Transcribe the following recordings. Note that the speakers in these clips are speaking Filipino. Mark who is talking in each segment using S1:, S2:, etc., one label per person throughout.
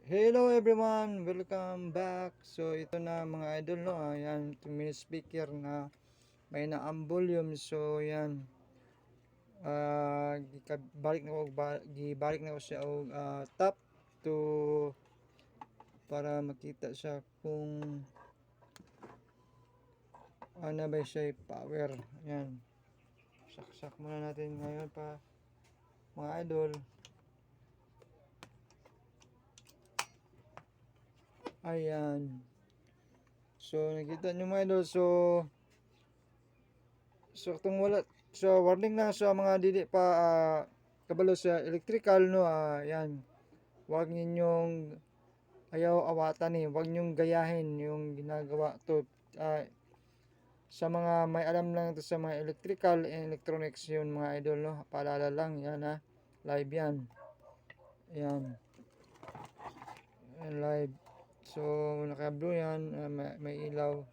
S1: Hello everyone, welcome back. So ito na mga idol, no, ayan, itong mini speaker na may naang volume. So yan, gibalik na ko gibalik na ko siya og top to para makita siya kung ano ba siya power. Yan, saksak muna natin ngayon pa mga idol. Ayan, so nakita nyo mga idol. So itong wala, so warning lang sa mga dili pa kabalo sa electrical, no, yan, huwag ninyong ayaw awatan, huwag ninyong gayahin yung ginagawa to. Sa mga may alam lang to sa mga electrical and electronics, yun mga idol, no, paalala lang yan, live yan, yan, live. So naka blue yan, may ilaw.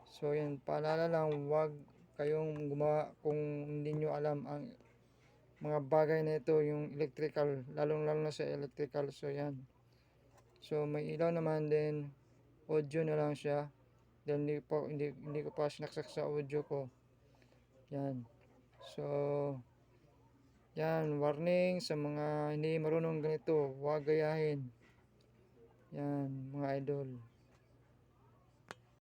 S1: So yan, paalala lang, huwag kayong gumawa kung hindi nyo alam ang mga bagay na ito, yung electrical, lalong lalo na sa electrical. So yan, so may ilaw naman din, audio na lang siya. Then hindi ko pa sinaksak sa audio ko. Yan, so yan, warning sa mga hindi marunong ganito, huwag gayahin yan mga idol.